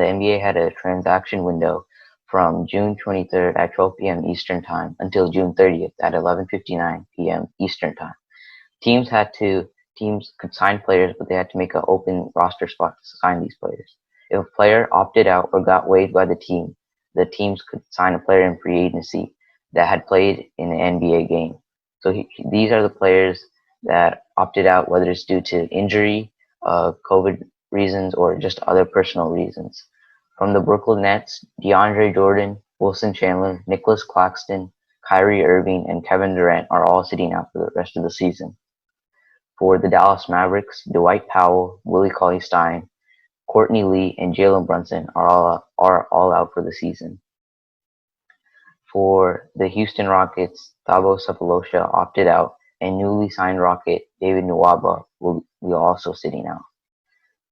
the NBA had a transaction window from June 23rd at 12 p.m. Eastern Time until June 30th at 11:59 p.m. Eastern Time. Teams could sign players, but they had to make an open roster spot to sign these players. If a player opted out or got waived by the teams could sign a player in free agency that had played in an NBA game. So these are the players that opted out, whether it's due to injury, COVID reasons, or just other personal reasons. From the Brooklyn Nets, DeAndre Jordan, Wilson Chandler, Nicholas Claxton, Kyrie Irving, and Kevin Durant are all sitting out for the rest of the season. For the Dallas Mavericks, Dwight Powell, Willie Cauley-Stein, Courtney Lee, and Jalen Brunson are all out for the season. For the Houston Rockets, Thabo Sefolosha opted out, and newly signed Rocket David Nwaba will be also sitting out.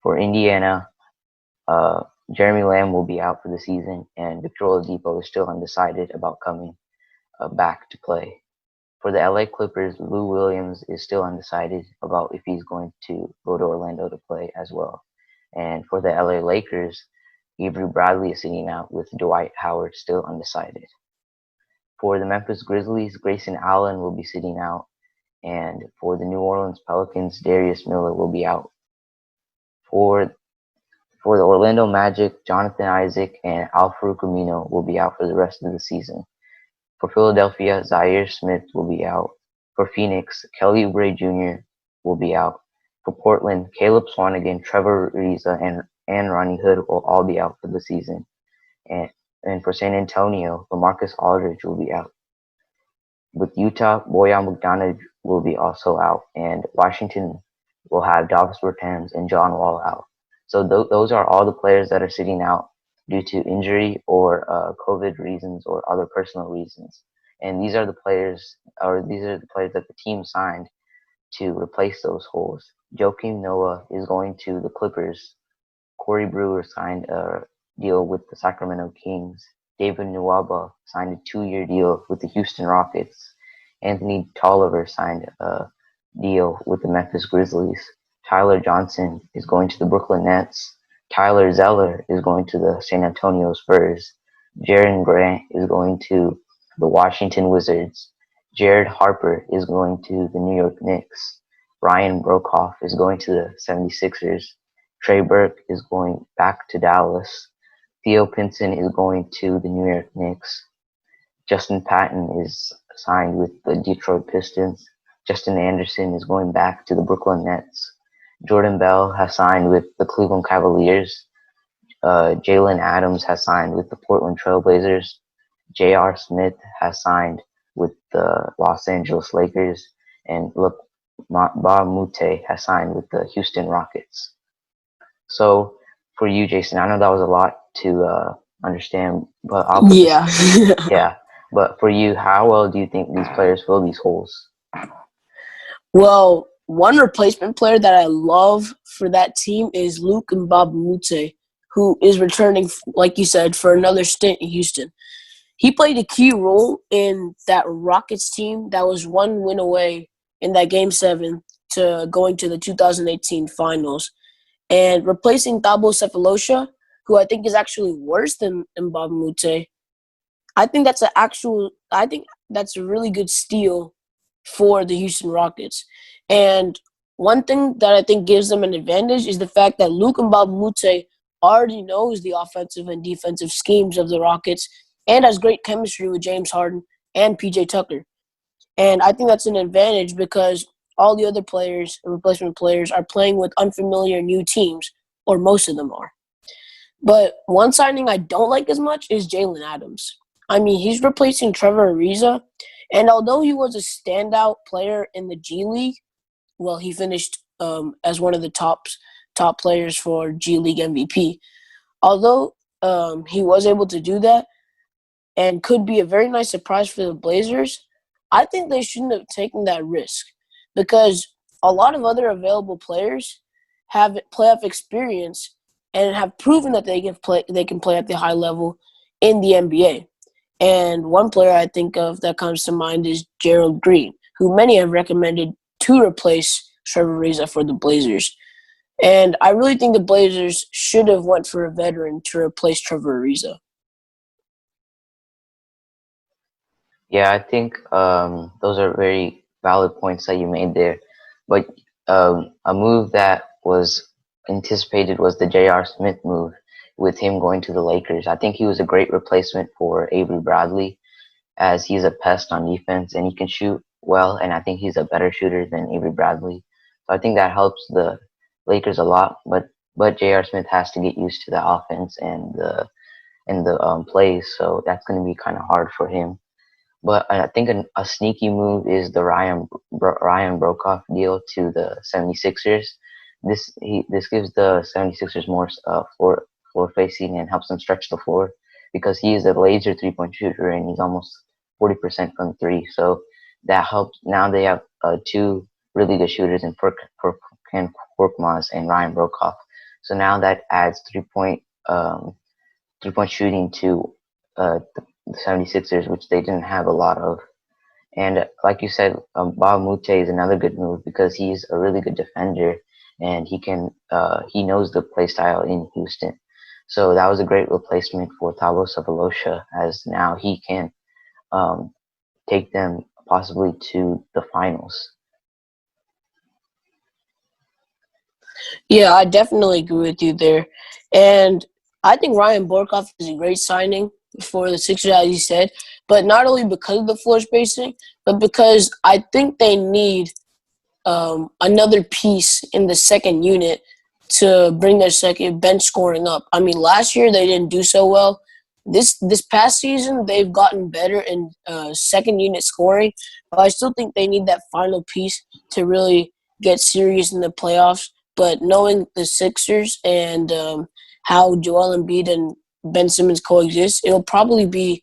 For Indiana, Jeremy Lamb will be out for the season, and Victor Oladipo is still undecided about coming back to play. For the LA Clippers, Lou Williams is still undecided about if he's going to go to Orlando to play as well. And for the LA Lakers, Avery Bradley is sitting out with Dwight Howard still undecided. For the Memphis Grizzlies, Grayson Allen will be sitting out. And for the New Orleans Pelicans, Darius Miller will be out. For the Orlando Magic, Jonathan Isaac and Al-Farouq Amino will be out for the rest of the season. For Philadelphia, Zaire Smith will be out. For Phoenix, Kelly Oubre Jr. will be out. For Portland, Caleb Swanigan, Trevor Ariza, and Ronnie Hood will all be out for the season. And for San Antonio, LaMarcus Aldridge will be out. With Utah, Bojan Bogdanovic will be also out, and Washington will have Davis Bertans and John Wall out. So those are all the players that are sitting out due to injury or COVID reasons or other personal reasons. And these are the players that the team signed to replace those holes. Joakim Noah is going to the Clippers. Corey Brewer signed a deal with the Sacramento Kings. David Nwaba signed a 2-year deal with the Houston Rockets. Anthony Tolliver signed a deal with the Memphis Grizzlies. Tyler Johnson is going to the Brooklyn Nets. Tyler Zeller is going to the San Antonio Spurs. Jaren Grant is going to the Washington Wizards. Jared Harper is going to the New York Knicks. Ryan Broekhoff is going to the 76ers. Trey Burke is going back to Dallas. Theo Pinson is going to the New York Knicks. Justin Patton is signed with the Detroit Pistons. Justin Anderson is going back to the Brooklyn Nets. Jordan Bell has signed with the Cleveland Cavaliers. Jalen Adams has signed with the Portland Trailblazers. J.R. Smith has signed with the Los Angeles Lakers. And Mbah Moute has signed with the Houston Rockets. So for you, Jason, I know that was a lot to understand, but Yeah. But for you, how well do you think these players fill these holes? Well, one replacement player that I love for that team is Luke Mbah Moute, who is returning, like you said, for another stint in Houston. He played a key role in that Rockets team that was one win away in that Game 7 to going to the 2018 Finals. And replacing Thabo Sefolosha, who I think is actually worse than Mbah Moute, I think that's a really good steal for the Houston Rockets. And one thing that I think gives them an advantage is the fact that Luke Mbah Moute already knows the offensive and defensive schemes of the Rockets and has great chemistry with James Harden and PJ Tucker. And I think that's an advantage because all the other players, replacement players, are playing with unfamiliar new teams, or most of them are. But one signing I don't like as much is Jalen Adams. I mean, he's replacing Trevor Ariza, and although he was a standout player in the G League, well, he finished as one of the top players for G League MVP. Although he was able to do that and could be a very nice surprise for the Blazers, I think they shouldn't have taken that risk because a lot of other available players have playoff experience and have proven that they can play at the high level in the NBA. And one player I think of that comes to mind is Gerald Green, who many have recommended to replace Trevor Ariza for the Blazers. And I really think the Blazers should have went for a veteran to replace Trevor Ariza. Yeah, I think those are very valid points that you made there. But a move that was anticipated was the J.R. Smith move with him going to the Lakers. I think he was a great replacement for Avery Bradley as he's a pest on defense and he can shoot well, and I think he's a better shooter than Avery Bradley. So I think that helps the Lakers a lot. But J.R. Smith has to get used to the offense and the plays, so that's going to be kind of hard for him. But I think a sneaky move is the Ryan Brokoff deal to the 76ers. This gives the 76ers more floor facing and helps them stretch the floor because he is a laser 3-point shooter and he's almost 40% from three. So that helps. Now they have two really good shooters in Furkan Korkmaz and Ryan Brokoff. So now that adds 3-point shooting to the 76ers, which they didn't have a lot of. And like you said, Bob Mute is another good move because he's a really good defender and he knows the play style in Houston. So that was a great replacement for Thabo Sefolosha, as now he can um, take them possibly to the finals. Yeah, I definitely agree with you there. And I think Ryan Borkoff is a great signing for the Sixers, as you said, but not only because of the floor spacing, but because I think they need another piece in the second unit to bring their second bench scoring up. I mean, last year they didn't do so well. This past season they've gotten better in second unit scoring, but I still think they need that final piece to really get serious in the playoffs. But knowing the Sixers and how Joel Embiid and Ben Simmons coexist, it'll probably be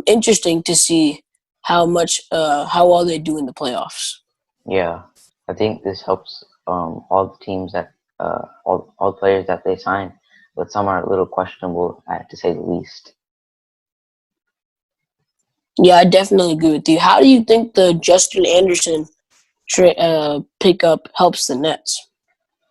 interesting to see how well they do in the playoffs. Yeah, I think this helps all the teams that all players that they sign, but some are a little questionable, to say the least. Yeah, I definitely agree with you. How do you think the Justin Anderson pickup helps the Nets?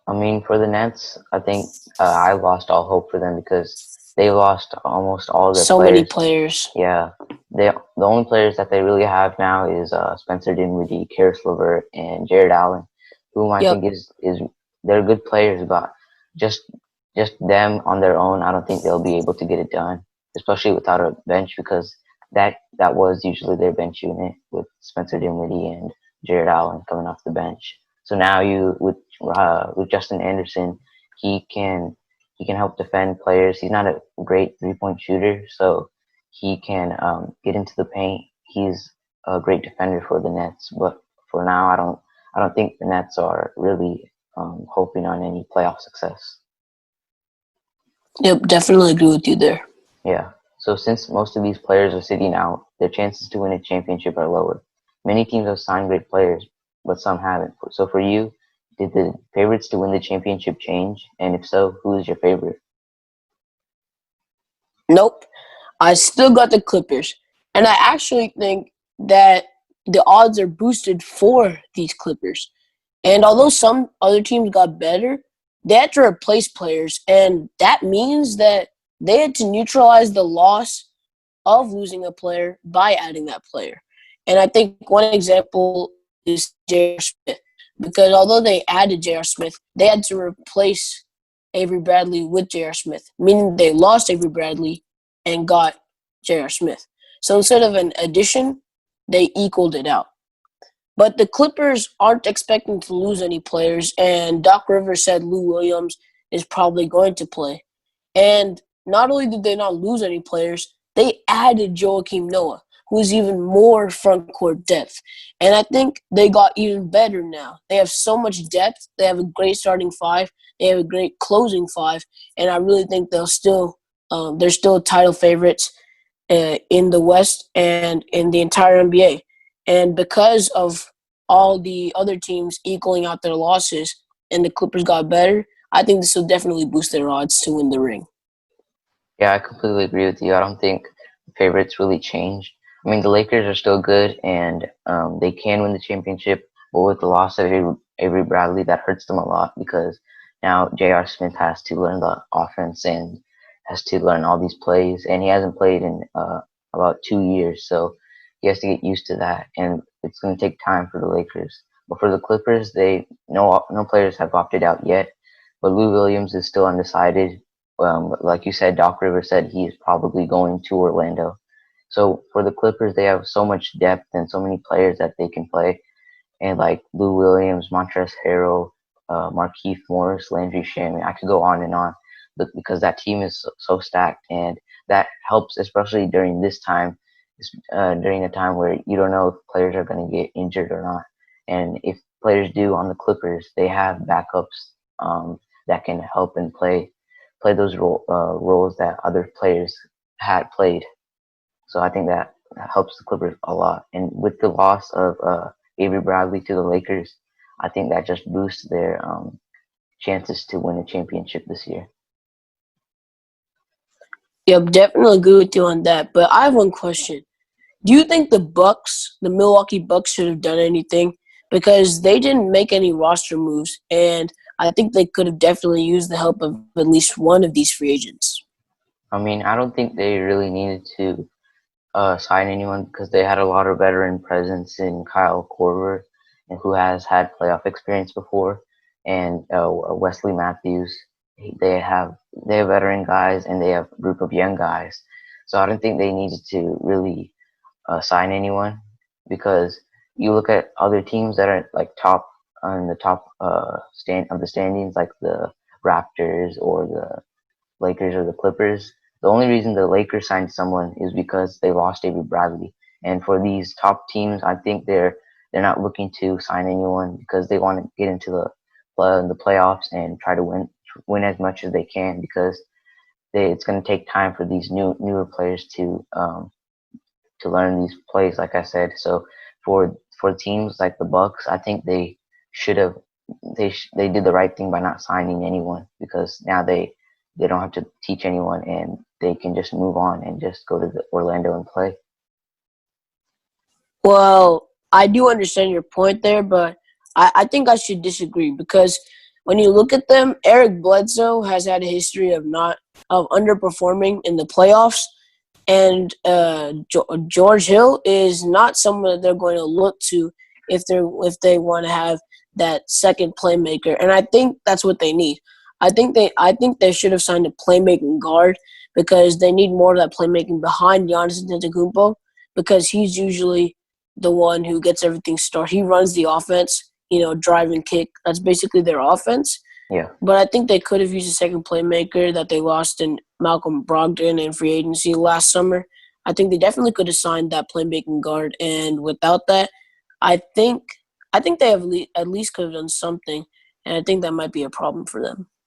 I mean, for the Nets, I think I lost all hope for them because they lost almost all their So many players. players. Yeah, the only players that they really have now is Spencer Dinwiddie, Karis LeVert, and Jared Allen, whom I think Yep. is they're good players, but just just them on their own, I don't think they'll be able to get it done, especially without a bench because that was usually their bench unit with Spencer Dinwiddie and Jared Allen coming off the bench. So now you with Justin Anderson, he can he can help defend players. He's not a great 3-point shooter, so he can get into the paint. He's a great defender for the Nets, but for now, I don't think the Nets are really hoping on any playoff success. Yep, definitely agree with you there. Yeah. So since most of these players are sitting out, their chances to win a championship are lower. Many teams have signed great players, but some haven't. So for you, did the favorites to win the championship change? And if so, who is your favorite? Nope. I still got the Clippers. And I actually think that the odds are boosted for these Clippers. And although some other teams got better, they had to replace players. And that means that they had to neutralize the loss of losing a player by adding that player. And I think one example is J.R. Smith. Because although they added J.R. Smith, they had to replace Avery Bradley with J.R. Smith, meaning they lost Avery Bradley and got J.R. Smith. So instead of an addition, they equaled it out. But the Clippers aren't expecting to lose any players, and Doc Rivers said Lou Williams is probably going to play. And not only did they not lose any players, they added Joakim Noah, who's even more front court depth. And I think they got even better now. They have so much depth. They have a great starting five. They have a great closing five, and I really think they're still title favorites in the West and in the entire NBA. And because of all the other teams equaling out their losses and the Clippers got better, I think this will definitely boost their odds to win the ring. Yeah, I completely agree with you. I don't think the favorites really changed. I mean, the Lakers are still good and they can win the championship, but with the loss of Avery Bradley, that hurts them a lot because now J.R. Smith has to learn the offense and has to learn all these plays, and he hasn't played in about 2 years, so he has to get used to that, and it's going to take time for the Lakers. But for the Clippers, they no players have opted out yet, but Lou Williams is still undecided. Like you said, Doc Rivers said he is probably going to Orlando. So for the Clippers, they have so much depth and so many players that they can play, and like Lou Williams, Montrezl Harrell, Markieff Morris, Landry Shamet. I could go on and on, but because that team is so stacked, and that helps, especially during this time, during a time where you don't know if players are going to get injured or not. And if players do on the Clippers, they have backups that can help and play those roles that other players had played. So I think that helps the Clippers a lot. And with the loss of Avery Bradley to the Lakers, I think that just boosts their chances to win a championship this year. Yep, definitely agree with you on that. But I have one question. Do you think the Milwaukee Bucks, should have done anything? Because they didn't make any roster moves, and I think they could have definitely used the help of at least one of these free agents. I mean, I don't think they really needed to sign anyone because they had a lot of veteran presence in Kyle Korver, and who has had playoff experience before, and Wesley Matthews. They have veteran guys and they have a group of young guys. So I don't think they needed to really sign anyone because you look at other teams that are like top on the top stand of the standings, like the Raptors or the Lakers or the Clippers. The only reason the Lakers signed someone is because they lost Avery Bradley. And for these top teams, I think they're not looking to sign anyone because they want to get into the playoffs and try to win as much as they can because it's going to take time for these newer players to learn these plays. Like I said, so for teams like the Bucks, I think they should have they did the right thing by not signing anyone because now they don't have to teach anyone and they can just move on and just go to the Orlando and play. Well, I do understand your point there, but I think I should disagree because when you look at them, Eric Bledsoe has had a history of not of underperforming in the playoffs, and George Hill is not someone that they're going to look to if they want to have that second playmaker, and I think that's what they need. I think they should have signed a playmaking guard because they need more of that playmaking behind Giannis Antetokounmpo because he's usually the one who gets everything started. He runs the offense, drive and kick. That's basically their offense. Yeah. But I think they could have used a second playmaker that they lost in Malcolm Brogdon in free agency last summer. I think they definitely could have signed that playmaking guard, and without that, I think I think they have at least could have done something, and I think that might be a problem for them.